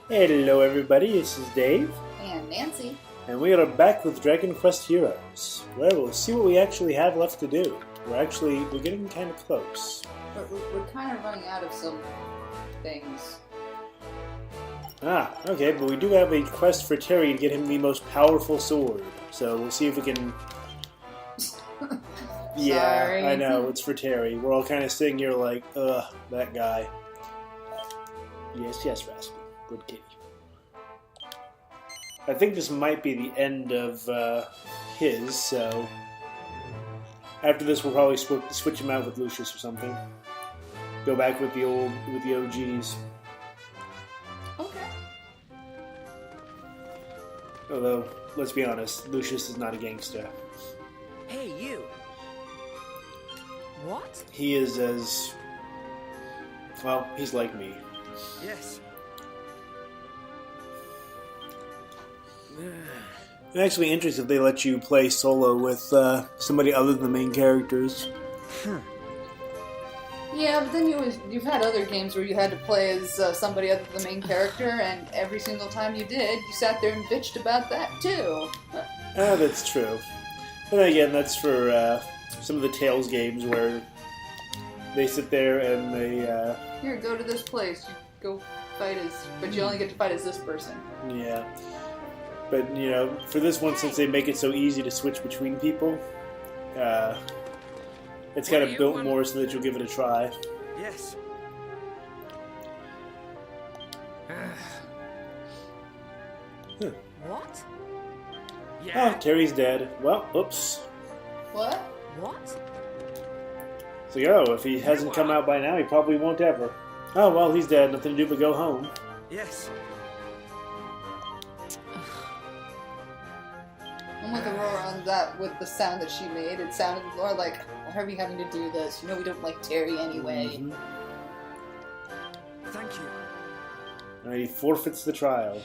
Hello everybody, this is Dave, And Nancy. and we are back with Dragon Quest Heroes, where we'll see what we actually have left to do. We're getting kind of close. We're kind of running out of some things. Okay, but we do have a quest for Terry to get him the most powerful sword, so we'll see if we can... Yeah, Sorry. I know, it's for Terry. We're all kind of sitting here like, ugh, that guy. Yes, Rascal. Good kitty. I think this might be the end of his, so after this we'll probably switch him out with Lucius or something. Go back with the OGs. Okay. Although, let's be honest, Lucius is not a gangster. Hey, you! What? He is as... well, he's like me. Yes. I'm actually interested if they let you play solo with somebody other than the main characters. Yeah, but then you've had other games where you had to play as somebody other than the main character, and every single time you did, you sat there and bitched about that too. That's true. But then again, that's for some of the Tales games where they sit there and they... Here, go to this place. You go fight as... but you only get to fight as this person. Yeah. But, you know, for this one, since they make it so easy to switch between people, it's kind of built more so that you'll give it a try. Yes. What? Oh, Terry's dead. Well, oops. What? What? So, if he hasn't come out by now, he probably won't ever. Oh, well, he's dead. Nothing to do but go home. Yes. I'm with Aurora on that with the sound that she made. It sounded more like, why are we having to do this? You know we don't like Terry anyway. Mm-hmm. Thank you. And he forfeits the trial.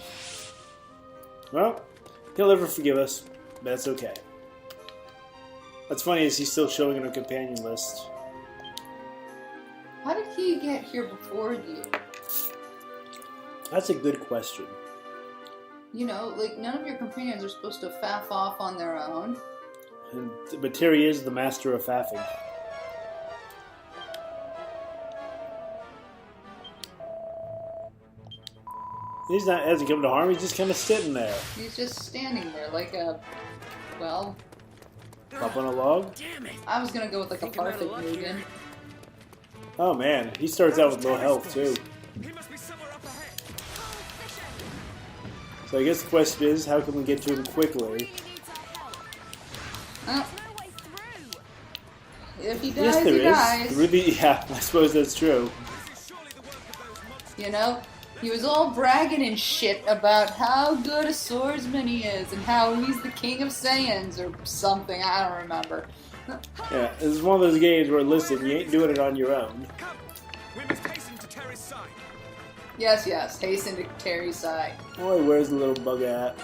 Well, he'll never forgive us, but that's okay. What's funny is he's still showing in our companion list. How did he get here before you? That's a good question. You know, like, none of your companions are supposed to faff off on their own. But Terry is the master of faffing. He's not hasn't come to harm, he's just kind of sitting there. He's just standing there like a... well... Up on a log? Damn it! I was gonna go with like a Think I'm out of perfect luck Mugen. here. Oh man, he starts out with low health too. He must be somewhere up ahead. So I guess the question is, how can we get to him quickly? Oh. If he Yes, dies, there he is. dies. Really, yeah, I suppose that's true. This is surely the work of those monsters. You know? He was all bragging and shit about how good a swordsman he is and how he's the king of Saiyans or something. I don't remember. Yeah, this is one of those games where, listen, you ain't doing it on your own. Come, we must hasten to Terry's side. Yes, hasten to Terry's side. Boy, where's the little bug at?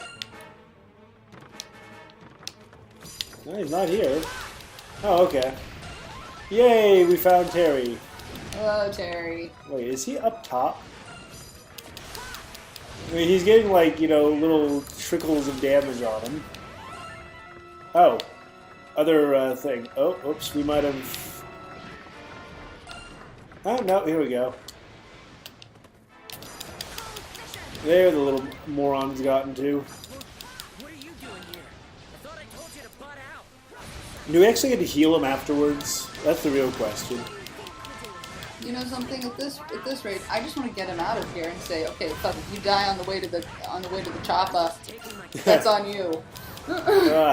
No, he's not here. Oh, okay. Yay, we found Terry. Hello, Terry. Wait, is he up top? I mean, he's getting, like, you know, little trickles of damage on him. Oh. Other thing. Oh, oops, we might have... Oh, no, here we go. There the little moron's gotten to. What are you doing here? I thought I told you to butt out. Do we actually get to heal him afterwards? That's the real question. You know something? At this rate, I just want to get him out of here and say, okay, fuck, if you die on the way to the choppa, Taking my that's on you.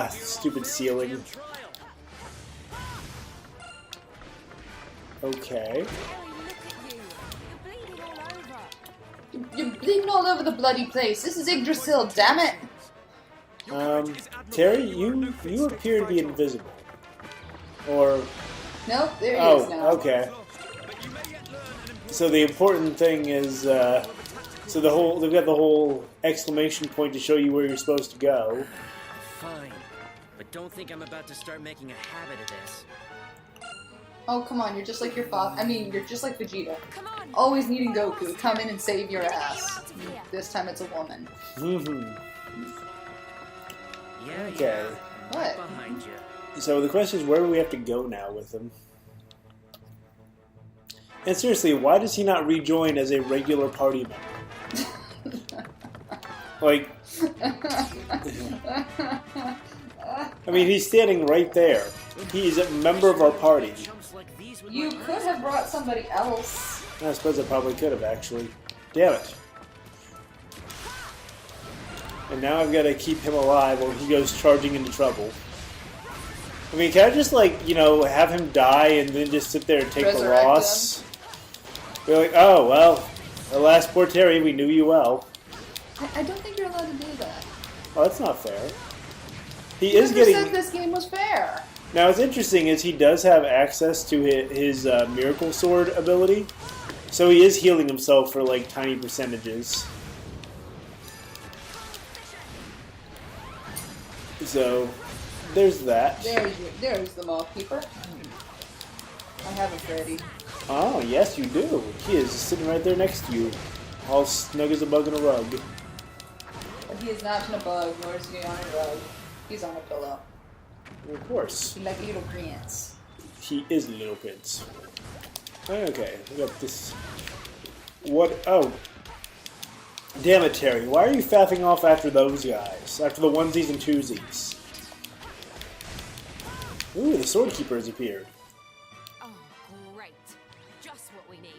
Stupid ceiling. Okay. You're bleeding all over the bloody place. This is Yggdrasil, damn it! Terry, you appear to be invisible. Or... Nope, there he is now. Okay. So the important thing is, they've got the whole exclamation point to show you where you're supposed to go. Fine, but don't think I'm about to start making a habit of this. Oh, come on, you're just like your father. I mean, you're just like Vegeta. Come on. Always needing Goku to come in and save your Get me ass. out of here. This time it's a woman. Yeah, Okay. I'm What? right behind you. So the question is, where do we have to go now with him? And seriously, why does he not rejoin as a regular party member? Like, I mean, he's standing right there. He's a member of our party. Chumps like these with You my could have brought somebody else. I suppose I probably could have, actually. Damn it. And now I've got to keep him alive while he goes charging into trouble. I mean, can I just, like, you know, have him die and then just sit there and take the Resurrect loss? Be like, oh, well, alas, poor Terry, we knew you well. I don't think you're allowed to do that. Oh, that's not fair. He is Whoever getting... said this game was fair? Now, what's interesting is he does have access to his Miracle Sword ability, so he is healing himself for, like, tiny percentages. So, there's that. There's the Maw Keeper. I have a Freddy. Oh, yes, you do. He is sitting right there next to you, all snug as a bug in a rug. But he is not in a bug, nor is he on a rug. He's on a pillow. Of course. He's like a little prince. He is a little prince. Okay, we got this. What? Oh. Damn it, Terry. Why are you faffing off after those guys? After the onesies and twosies? Ooh, the Sword Keeper has appeared. Oh, great. Just what we need.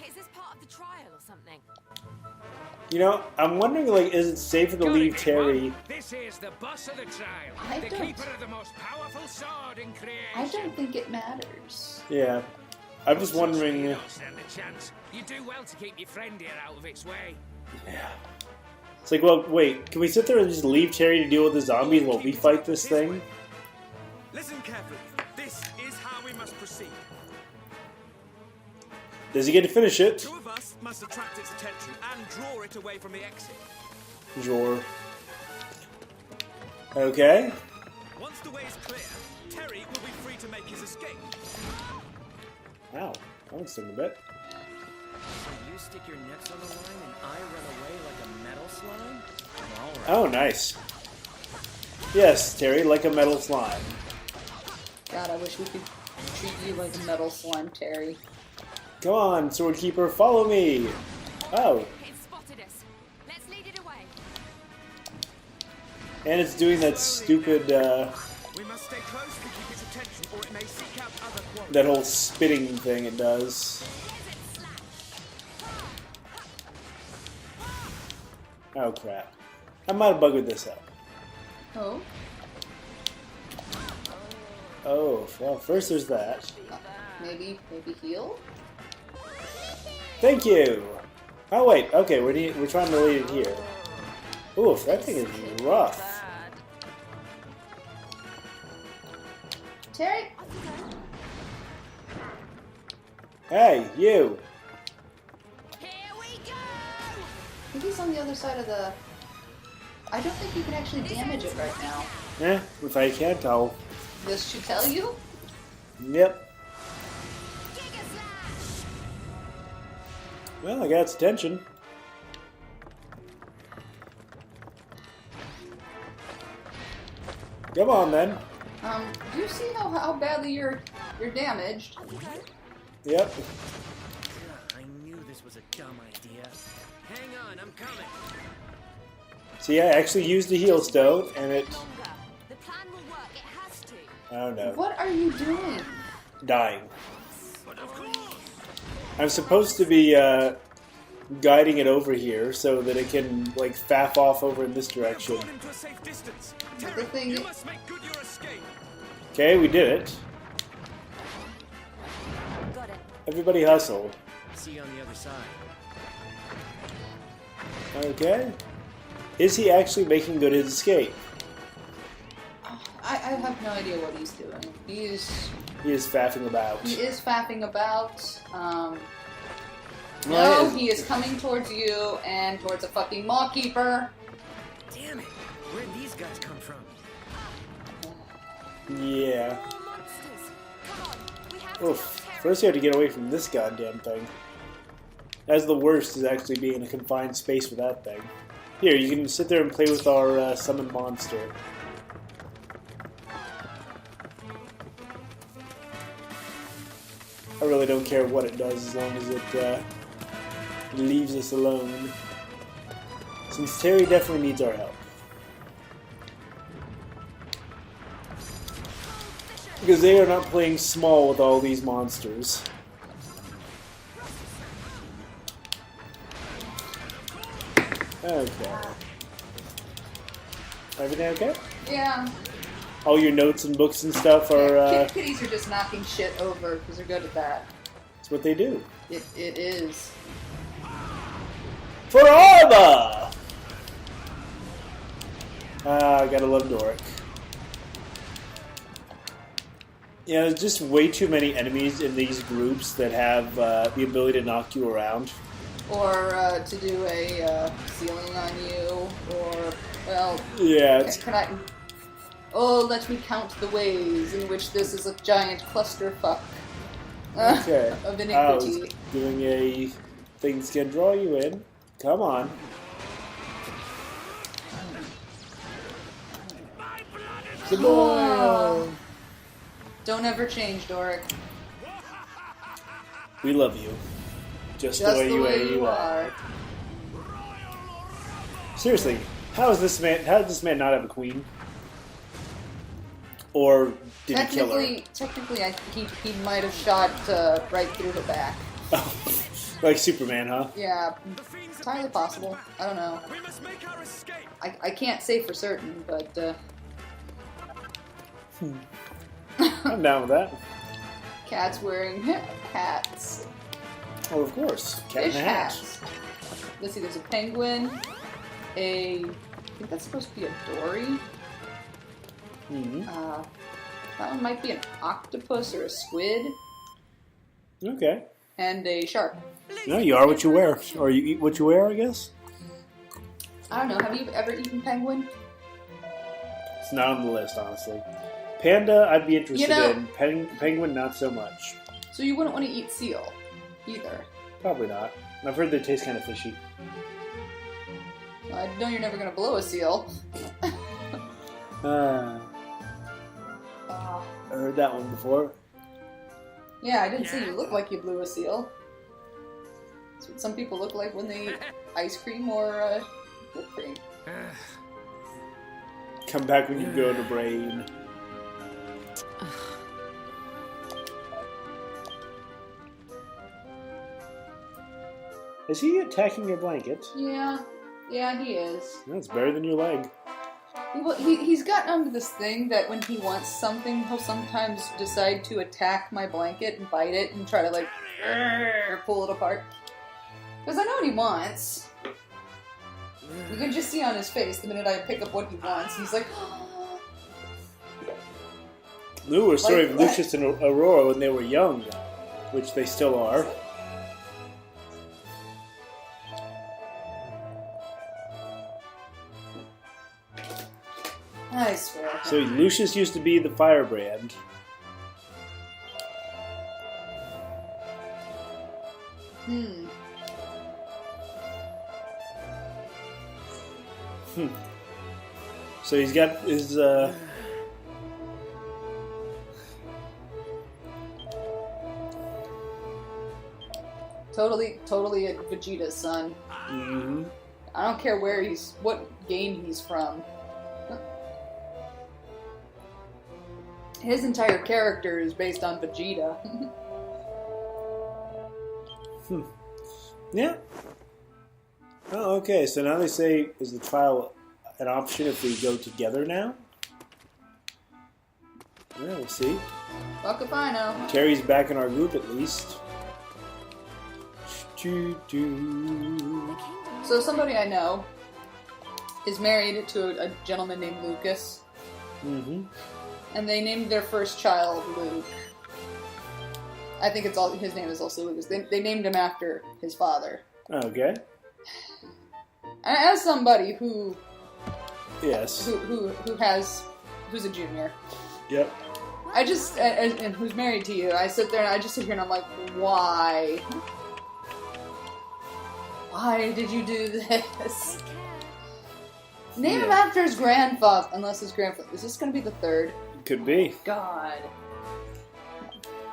Is this part of the trial or something? You know, I'm wondering, like, is it safer to leave Terry... This is the boss of the trial. I the don't- keeper of the most powerful sword in creation. I don't think it matters. Yeah. I'm just wondering... You don't stand a chance. You do well to keep your friend here out of its way. Yeah. It's like, well, wait, can we sit there and just leave Terry to deal with the zombies while we fight this thing? Listen carefully. This is how we must proceed. Does he get to finish it? Two of us must attract its attention and draw it away from the exit. Sure. Okay. Once the way is clear, Terry will be free to make his escape. Wow, that one's stung a bit. So you stick your necks on the line and I run away like a metal slime? Alright. Oh, nice. Yes, Terry, like a metal slime. God, I wish we could treat you like a metal slime, Terry. Come on, Sword Keeper, follow me. Oh, It spotted us. Let's lead it away. and it's doing that stupid, We must stay close to keep its attention, or it may seek out other quarries. that whole spitting thing it does. Oh, crap. I might have buggered this up. Oh? Oh, well, first there's that. Maybe heal? Thank you! Oh, wait, okay, we're trying to lead it here. Oof, that thing is rough. Terry? Hey, you! Here we go! I think he's on the other side of the... I don't think you can actually damage it right now. Eh, if I can't, I'll... This should tell you? Yep. Giga slash! Well, I got its attention. Come on, then. Do you see how badly you're damaged? Yep. I knew this was a dumb idea. Hang on, I'm coming. See, I actually used the heal stone, and it... Longer. The plan will work. It has to. I don't know. What are you doing? Dying. But of course! I'm supposed to be, guiding it over here so that it can, like, faff off over in this direction. Drawn him to a safe distance. The Terry, thing you is- must make good your escape. Okay, we did it. Got it. Everybody hustle. See you on the other side. Okay. Is he actually making good his escape? I have no idea what he's doing. He is faffing about. faffing about. Well, No, it- he is coming towards you and towards a fucking Maw Keeper. Damn it! Where'd these guys come from? Yeah. More monsters. Come on. We have Oof. First you have to get away from this goddamn thing. That's the worst, is actually being in a confined space with that thing. Here, you can sit there and play with our summoned monster. I really don't care what it does as long as it leaves us alone. Since Terry definitely needs our help. Because they are not playing small with all these monsters. Okay. Everything okay? Yeah. All your notes and books and stuff are, Kitties are just knocking shit over because they're good at that. That's what they do. It is. For Arba! I gotta love Doric. Yeah, there's just way too many enemies in these groups that have the ability to knock you around. Or to do a ceiling on you, or, well... Yeah, it's... Can I... Oh, let me count the ways in which this is a giant clusterfuck Okay. of I was iniquity. doing a... Things can draw you in. Come on. Good boy! Oh. Don't ever change, Doric. We love you. Just the Just way the way you are. Seriously, how did this man not have a queen? Or did he kill her? Technically, I think he might have shot right through her back. Like Superman, huh? Yeah, entirely possible. I don't know. We must make our escape. I can't say for certain, but I'm down with that. cats wearing hats. Oh, of course. Cat in Fish a hat. hats. Let's see, there's a penguin, I think that's supposed to be a dory. Mm-hmm. That one might be an octopus or a squid, Okay. and a shark. No, you are what you wear. Or you eat what you wear, I guess? I don't know, have you ever eaten penguin? It's not on the list, honestly. Panda, I'd be interested You know- in. Penguin, not so much. So you wouldn't want to eat seal, either. Probably not. I've heard they taste kind of fishy. I know you're never going to blow a seal. I heard that one before. Yeah, I didn't say you look like you blew a seal. That's what some people look like when they eat ice cream or whipped cream. Come back when you go to brain. Is he attacking your blanket? Yeah, he is. That's better than your leg. Well, he's gotten onto this thing that when he wants something, he'll sometimes decide to attack my blanket and bite it and try to, like, pull it apart. Because I know what he wants. You can just see on his face the minute I pick up what he wants. He's like, Lou was sort Like of what? Lucius and Aurora when they were young, which they still are. I swear. So Lucius used to be the firebrand. So he's got his Totally a Vegeta's son. mhm. I don't care what game he's from. His entire character is based on Vegeta. Yeah. Oh, okay. So now they say, is the trial an option if we go together now? Yeah, we'll see. Fuck if I know. Terry's back in our group at least. Doo-doo. So somebody I know is married to a gentleman named Lucas, Mm-hmm. and they named their first child Luke. I think his name is also Lucas. They named him after his father. Okay. And as somebody who's Yes. a junior, Yep. I just, and who's married to you, I sit there and I just sit here and I'm like, why? Why did you do this? Name him after his grandfather, unless his grandfather. Is this going to be the third? Could be. God.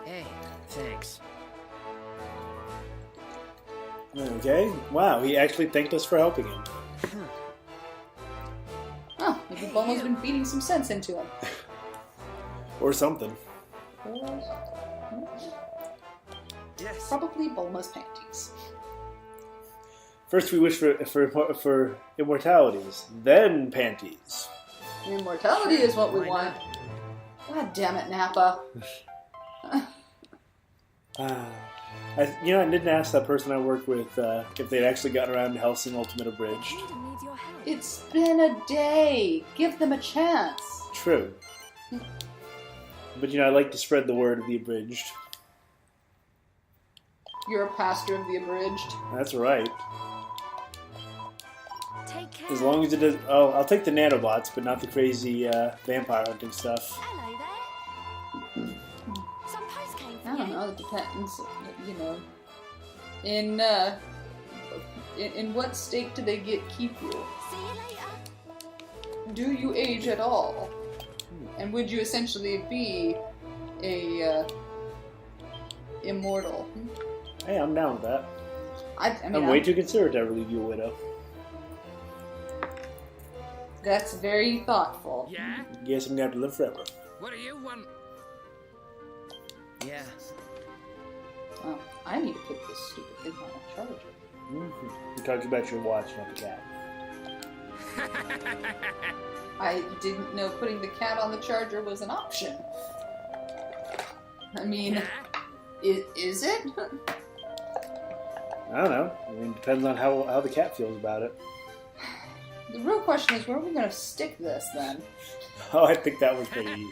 Hey, thanks. Okay. Wow, he actually thanked us for helping him. Oh, maybe Bulma's been feeding some sense into him. Or something. Yes. Probably Bulma's panties. First we wish for immortalities, then panties. Immortality is what we Why want. God damn it, Nappa. I didn't ask that person I worked with if they'd actually gotten around to Helsing Ultimate Abridged. Kingdom needs your help. It's been a day. Give them a chance. True. But I like to spread the word of the Abridged. You're a pastor of the Abridged. That's right. Take care. As long as it does. Oh, I'll take the nanobots, but not the crazy vampire hunting stuff. Hello there. Some post came I for don't you. know. It depends. In what state do they keep you? See you later. Do you age at all? And would you essentially be a immortal? Hey, I'm down with that. I mean, I'm way too considerate to ever leave you a widow. That's very thoughtful. Yeah? Guess I'm gonna have to live forever. What do you want? Yeah. Oh, I need to put this stupid thing on a charger. Mm-hmm. You talked about your watch, not the cat. I didn't know putting the cat on the charger was an option. I mean, is it? I don't know. I mean, depends on how the cat feels about it. The real question is, where are we going to stick this then? Oh, I think that was pretty easy.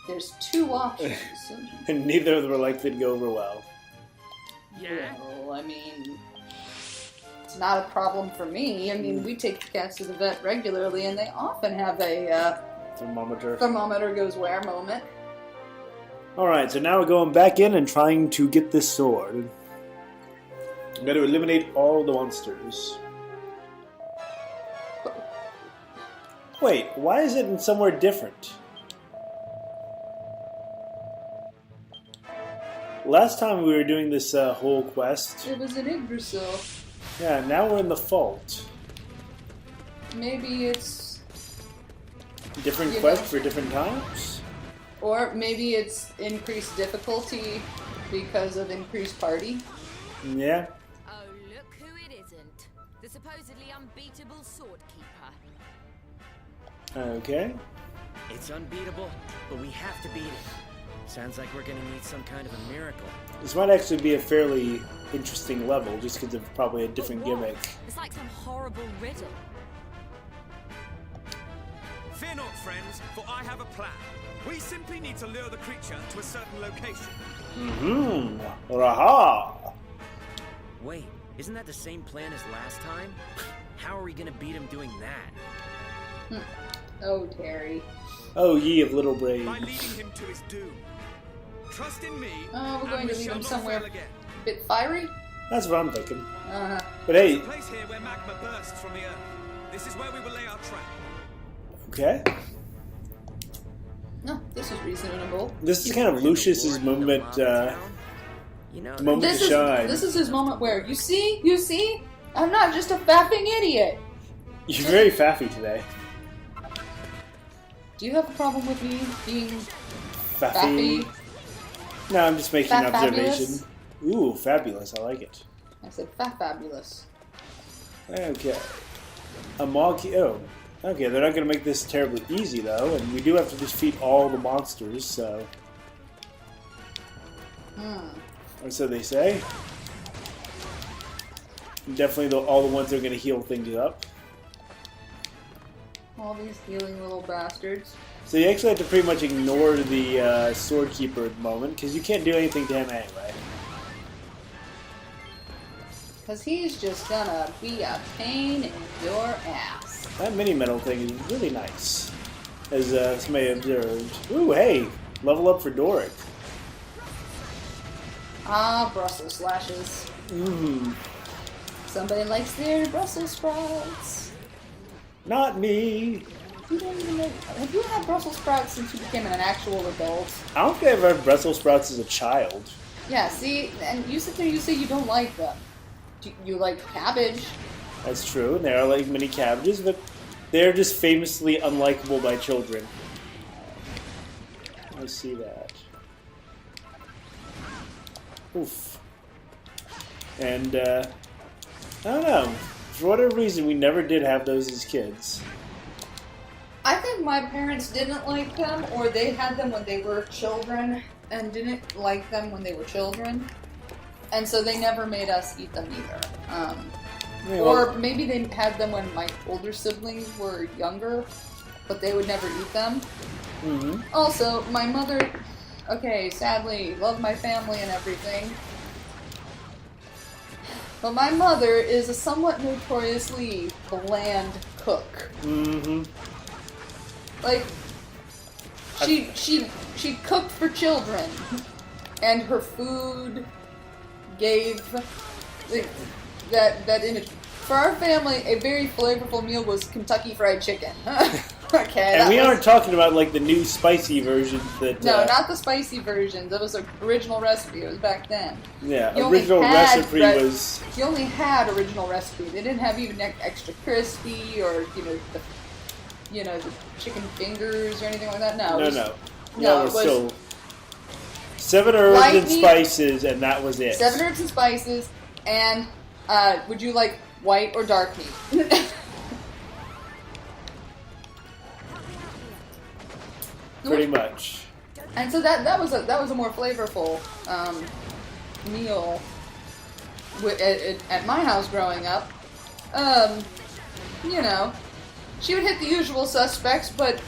There's two options. And neither of them are likely to go over well. Yeah? Well, I mean, it's not a problem for me. I mean, we take the cats to the vet regularly, and they often have a Thermometer. thermometer goes where moment. Alright, so now we're going back in and trying to get this sword. I'm going to eliminate all the monsters. Wait, why is it in somewhere different? Last time we were doing this whole quest. It was an Yggdrasil. Yeah, now we're in the Fault. Maybe it's... Different You quest know. for different times? Or maybe it's increased difficulty because of increased party. Yeah. Oh, look who it isn't. The supposedly unbeatable sword keeper. Okay. It's unbeatable, but we have to beat it. Sounds like we're gonna need some kind of a miracle. This might actually be a fairly interesting level, just because of probably a different But what? gimmick. It's like some horrible riddle. Fear not, friends, for I have a plan. We simply need to lure the creature to a certain location. Mm-hmm. Raha! Wait, isn't that the same plan as last time? How are we gonna beat him doing that? Oh, Terry. Oh, ye of little brains. By leading him to his doom. Trust in me. Oh, we're and going we to leave shall him not somewhere fail again. a bit fiery? That's what I'm thinking. Uh-huh. But hey, A place here where magma bursts from the earth. This is where we will lay our trap. okay. No, this is reasonable. This is kind of Lucius's moment, You know, moment This to is shine. this is his moment where, you see? I'm not just a faffing idiot. You're very faffy today. Do you have a problem with me being Faffy. faffy? No, I'm just making an Fabulous? observation. Ooh, fabulous. I like it. I said fabulous. Okay. A Moggy. Oh. Okay, they're not going to make this terribly easy, though, and we do have to defeat all the monsters, so... Or so they say. Definitely all the ones that are going to heal things up. All these healing little bastards. So you actually have to pretty much ignore the Sword Keeper at the moment, because you can't do anything to him anyway. Because he's just gonna be a pain in your ass. That mini metal thing is really nice. as somebody observed. Ooh, hey, level up for Doric. Ah, Brussels slashes. Somebody likes their Brussels sprouts. Not me. You don't even know. Have you had Brussels sprouts since you became an actual adult? I don't think I've had Brussels sprouts as a child. Yeah, see, and you sit there and you say you don't like them. You like cabbage. That's true, and they are like mini cabbages, but they're just famously unlikable by children. I see that. Oof. And, I don't know. For whatever reason, we never did have those as kids. I think my parents didn't like them, or they had them when they were children and didn't like them when they were children. And so they never made us eat them either. Yeah, Or maybe they had them when my older siblings were younger, but they would never eat them. Mm-hmm. Also, my mother, okay, sadly, love my family and everything, but my mother is a somewhat notoriously bland cook. Mm-hmm. Like, she cooked for children, and her food gave that in it. For our family, a very flavorful meal was Kentucky Fried Chicken. Okay, And we aren't talking about like the new spicy versions that. No, not the spicy versions. That was an original recipe. It was back then. Yeah, You only original had recipe was. You only had original recipe. They didn't have even extra crispy or the chicken fingers or anything like that. No. No, it was, no. No, it it was was still 7 herbs light and meat, spices, and that was it. 7 herbs and spices, and would you like white or dark meat? Pretty much. And so that was a more flavorful meal at my house growing up. She would hit the usual suspects, but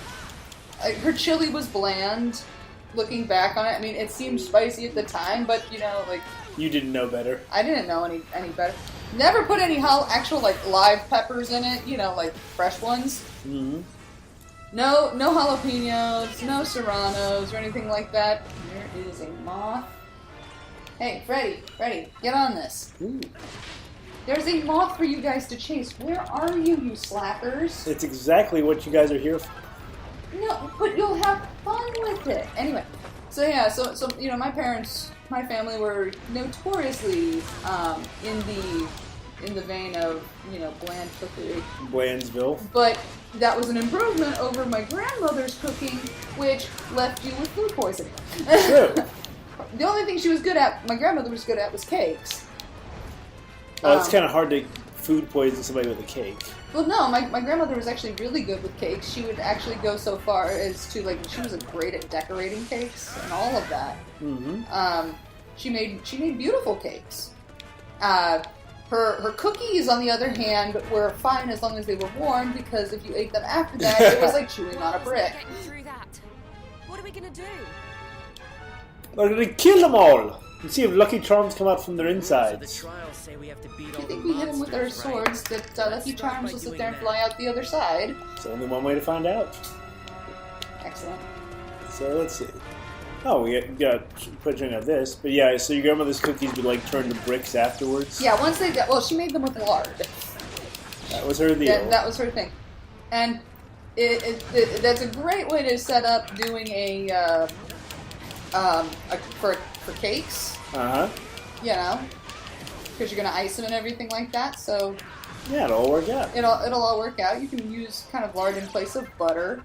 her chili was bland. Looking back on it, I mean, it seemed spicy at the time, but You didn't know better. I didn't know any better. Never put any actual live peppers in it, like fresh ones. Mm-hmm. No jalapenos, no serranos, or anything like that. There is a moth. Hey, Freddy, get on this. Ooh. There's a moth for you guys to chase. Where are you, you slackers? It's exactly what you guys are here for. No, but you'll have fun with it. Anyway, so my family were notoriously in the vein of bland cookery. Blandsville. But that was an improvement over my grandmother's cooking, which left you with food poisoning. True. The only thing my grandmother was good at, was cakes. Well, it's kind of hard to food poison somebody with a cake. Well, no, my grandmother was actually really good with cakes. She would actually go so far as to, she was great at decorating cakes and all of that. Mm-hmm. She made beautiful cakes. Her cookies, on the other hand, were fine as long as they were warm, because if you ate them after that, it was like chewing on a brick. Getting through that. What are we gonna do? We're gonna kill them all and see if Lucky Charms come out from their So the insides. trials say we have to beat I all the think we hit them with our monsters, right? swords, that Lucky Charms will sit there and fly out the other side. It's only one way to find out. Excellent. So let's see. Oh, we got putting on this, but yeah. So your grandmother's cookies would turn to bricks afterwards. Yeah, once they got, she made them with lard. That was her deal. That was her thing, and that's a great way to set up doing for cakes. Uh huh. Because you're gonna ice them and everything like that. So Yeah, it'll all work out. it'll all work out. You can use kind of lard in place of butter.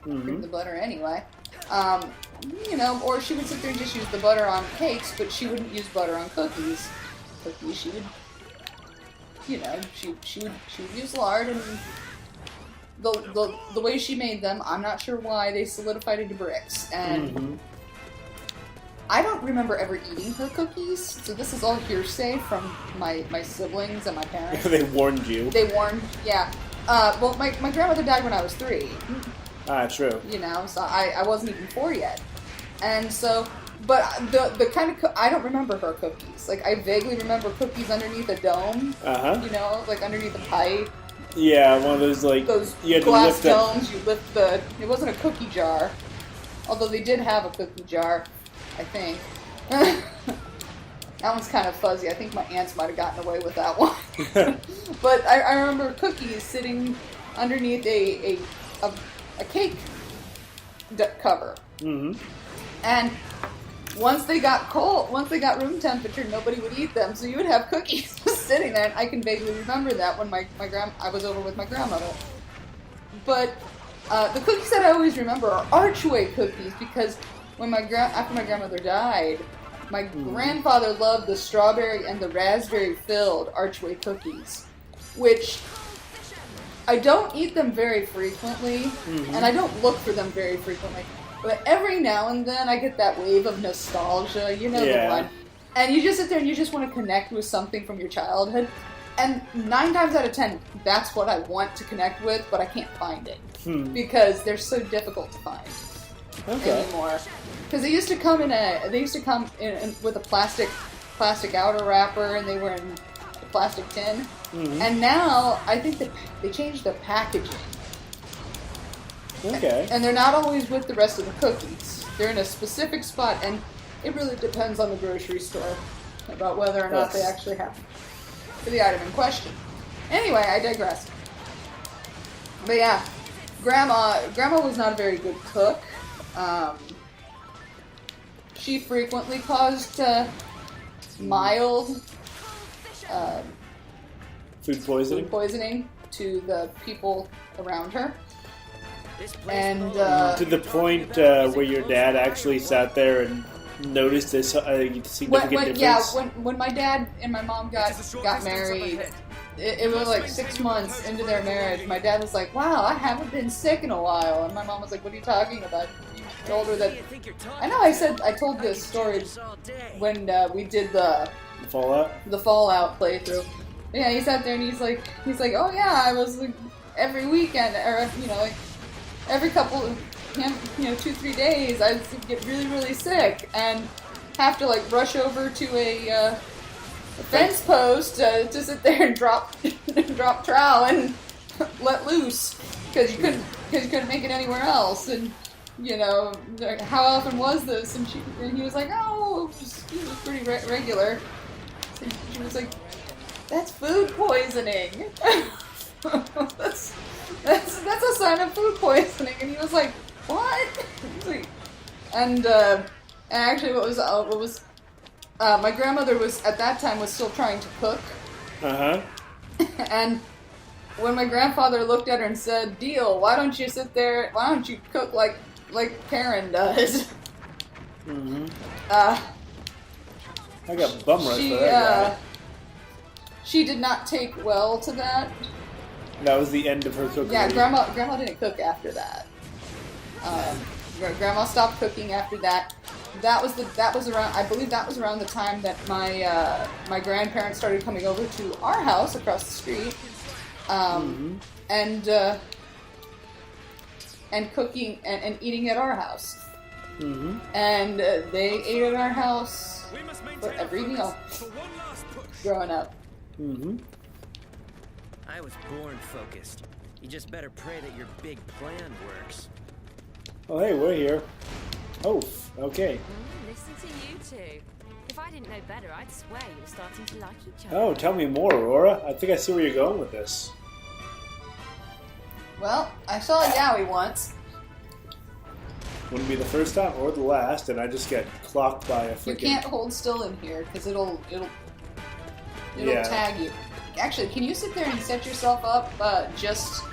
Mm-hmm. The butter anyway. Or she would sit there and just use the butter on cakes, but she wouldn't use butter on cookies. Cookies, she would, she would use lard, and the way she made them, I'm not sure why, they solidified into bricks, and Mm-hmm. I don't remember ever eating her cookies, so this is all hearsay from my siblings and my parents. They warned you. They warned, yeah. My grandmother died when I was 3. Ah, true. So I wasn't even 4 yet. And so, but the kind of, I don't remember her cookies. I vaguely remember cookies underneath a dome, Uh huh. underneath a pipe, Yeah, one of those like those you had to glass lift up. domes. You lift the. It wasn't a cookie jar, although they did have a cookie jar, I think. That one's kind of fuzzy. I think my aunts might have gotten away with that one. But I remember cookies sitting underneath a cake cover. Mm-hmm. And once they got cold, once they got room temperature, nobody would eat them. So you would have cookies just sitting there. And I can vaguely remember that when I was over with my grandmother. But the cookies that I always remember are archway cookies because when after my grandmother died, my grandfather loved the strawberry and the raspberry filled archway cookies, which I don't eat them very frequently, and I don't look for them very frequently. But every now and then I get that wave of nostalgia, you know the one. And you just sit there and you just want to connect with something from your childhood. And 9 times out of 10, that's what I want to connect with, but I can't find it. Because they're so difficult to find anymore. Because they used to come in with a plastic outer wrapper, and they were in a plastic tin. And now I think that they changed the packaging. Okay. And they're not always with the rest of the cookies. They're in a specific spot, and it really depends on the grocery store about whether or not they actually have the item in question. Anyway, I digress. But yeah, Grandma was not a very good cook. She frequently caused mild food poisoning to the people around her. And to the point where your dad actually sat there and noticed this significant difference. Yeah, when my dad and my mom got married, it was like 6 months into their marriage. My dad was like, "Wow, I haven't been sick in a while," and my mom was like, "What are you talking about?" I told her that. I know. I told this story when we did the Fallout playthrough. Yeah, he sat there and he's like, "Oh yeah, I was like every weekend, or like every couple, 2-3 days, I get really, really sick and have to like rush over to a fence post to sit there and drop trowel and let loose because you couldn't make it anywhere else." And how often was this? And he was like, "Oh, it was pretty regular." So she was like, "That's food poisoning." That's a sign of food poisoning. And he was like, "What?" And actually, what was my grandmother was at that time was still trying to cook. And when my grandfather looked at her and said, "Deal, why don't you sit there? Why don't you cook like Karen does?" I got bum rush for that guy. She did not take well to that. That was the end of her cooking. Yeah, Grandma didn't cook after that. Grandma stopped cooking after that. That was around. I believe that was around the time that my grandparents started coming over to our house across the street, and cooking and eating at our house. And they ate at our house for every meal growing up. I was born focused. You just better pray that your big plan works. Oh, hey, we're here. Oh, okay. Listen to you two. If I didn't know better, I'd swear you were starting to like each other. Oh, tell me more, Aurora. I think I see where you're going with this. Well, I saw a Yowie once. Wouldn't be the first time or the last, and I just get clocked by a freaking... You can't hold still in here because it'll tag you. Actually, can you sit there and set yourself up just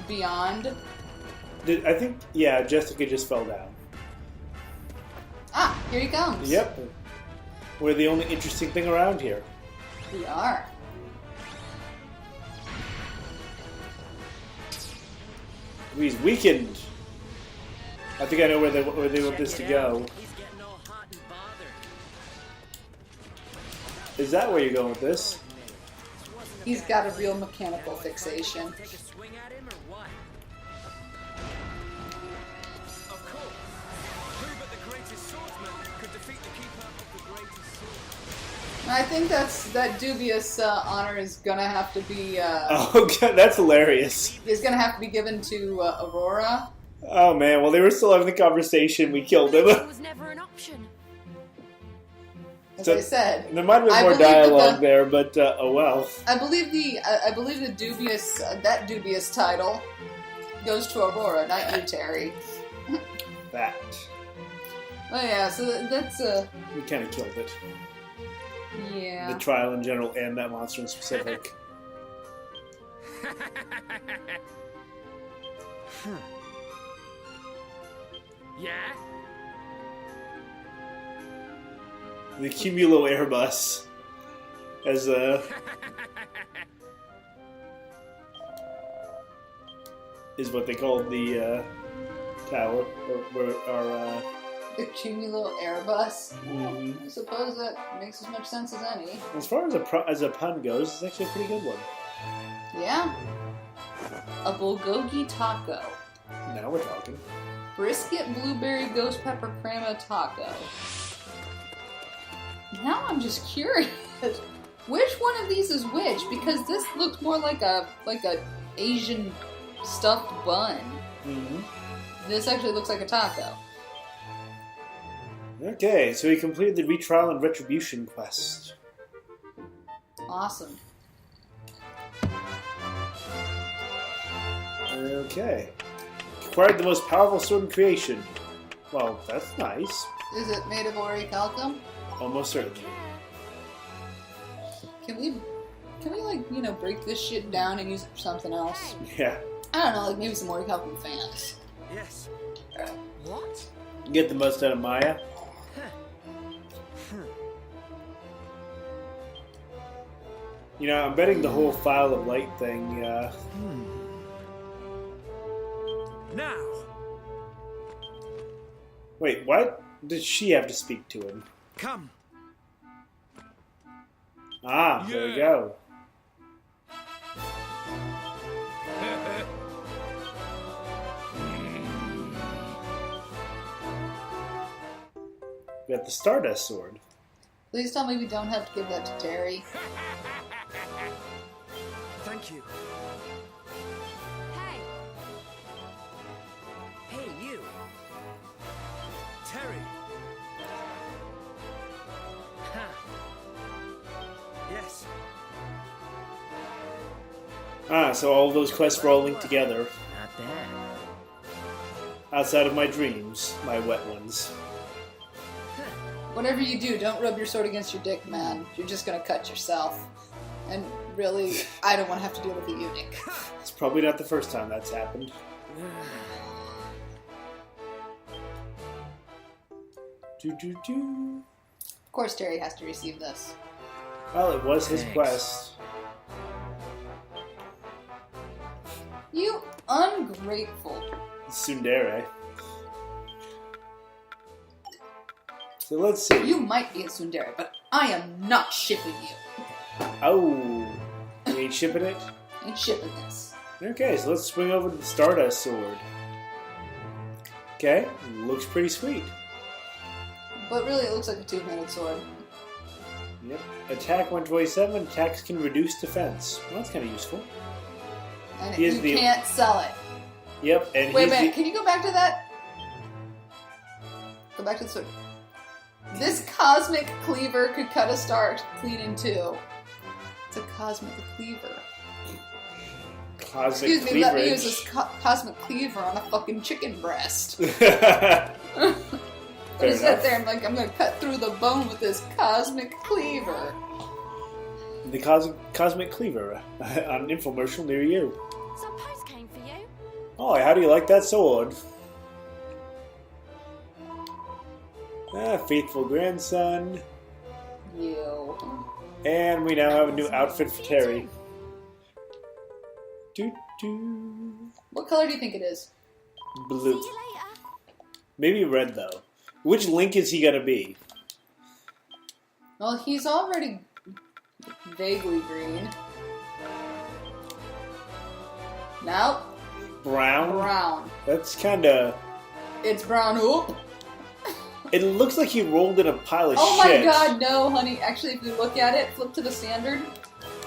beyond? I think, yeah, Jessica just fell down. Ah, here he comes. Yep. We're the only interesting thing around here. We are. He's weakened. I think I know where they want this to go. He's getting all hot and bothered. Is that where you're going with this? He's got a real mechanical fixation. Take a swing at him or what? Of course. Who but the greatest swordsman could defeat the keeper of the greatest sword? I think that dubious honor is gonna have to be Oh god, that's hilarious. is gonna have to be given to Aurora. Oh man, well they were still having the conversation, we killed him. It was never an option. As So- I said, There might have been I more believe that dialogue there, but oh well. I believe the dubious that dubious title goes to Aurora, not you, Terry. That. Oh yeah, so that's We kind of killed it. yeah. The trial in general and that monster in specific. Yeah? The Cumulo Airbus. As is what they call the tower. Or The Cumulo Airbus. mhm. I suppose that makes as much sense as any. As far as a pun goes, it's actually a pretty good one. Yeah. A bulgogi taco. Now we're talking. Brisket blueberry ghost pepper crema taco. Now I'm just curious. Which one of these is which? Because this looks more like a Asian stuffed bun. Mm-hmm. This actually looks like a taco. Okay, so we completed the retrial and retribution quest. Awesome. Okay. Acquired the most powerful sword in creation. Well, that's nice. Is it made of orichalcum? Almost certainly. Can we like, you know, break this shit down and use it for something else? Yeah. I don't know, like maybe some orichalcum fans. Yes. What? Get the most out of Maya. You know, I'm betting the whole file of light thing, Now. Wait, what? Did she have to speak to him? Come. Ah, there we Yeah. go. We got the Stardust Sword. Please tell me we don't have to give that to Terry. Thank you. Hey, Hey, you! Terry. Huh. Yes. Ah, so all of those quests were all linked together. Not bad. Outside of my dreams, my wet ones. Whatever you do, don't rub your sword against your dick, man. You're just gonna cut yourself. And really, I don't want to have to deal with a eunuch. It's probably not the first time that's happened. Do. Of course, Terry has to receive this. Well, it was his Thanks. quest. You ungrateful. Tsundere. So let's see. You might be a tsundere, but I am not shipping you. Oh, you ain't shipping it? Ain't shipping this. Okay, so let's swing over to the Stardust Sword. Okay, looks pretty sweet. But really, it looks like a two-handed sword. Yep. Attack 127, attacks can reduce defense. Well, that's kind of useful. And He is you the- can't sell it. Yep, and Wait a he's minute, the... can you go back to that? Go back to the sword. This cosmic cleaver could cut a star clean in two. It's a cosmic cleaver. Cosmic Excuse me, let me use cleaverage. this cosmic cleaver on a fucking chicken breast. Fair I just sat enough. there and I'm gonna cut through the bone with this cosmic cleaver. The Cosmic Cleaver, on an infomercial near you. some post came for you. Oh, how do you like that sword? Ah, faithful grandson. You. And we now have a new outfit for Terry. Doo-doo. What color do you think it is? See Blue. you later. Maybe red, though. Which Link is he gonna be? Well, he's already vaguely green. Nope. Brown? Brown. That's kinda... It's brown. Oop. It looks like he rolled in a pile of Oh shit. my god, no, honey. Actually, if you look at it, flip to the standard.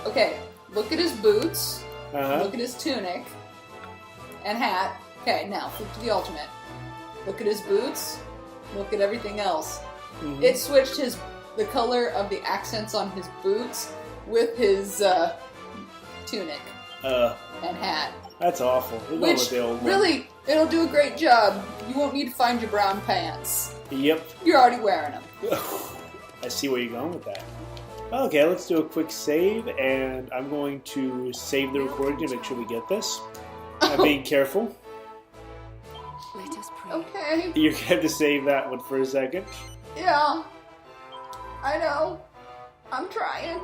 Okay, look at his boots. Look at his tunic and hat. Okay, now flip to the alternate. Look at his boots. Look at everything else. It switched the color of the accents on his boots with his tunic and hat. That's awful. We're going with Which, the old one. really, it'll do a great job. You won't need to find your brown pants. Yep. You're already wearing them. I see where you're going with that. Okay, let's do a quick save, and I'm going to save the recording to make sure we get this. I'm being careful. Let us pray. Okay. You're going to have to save that one for a second. Yeah. I know. I'm trying.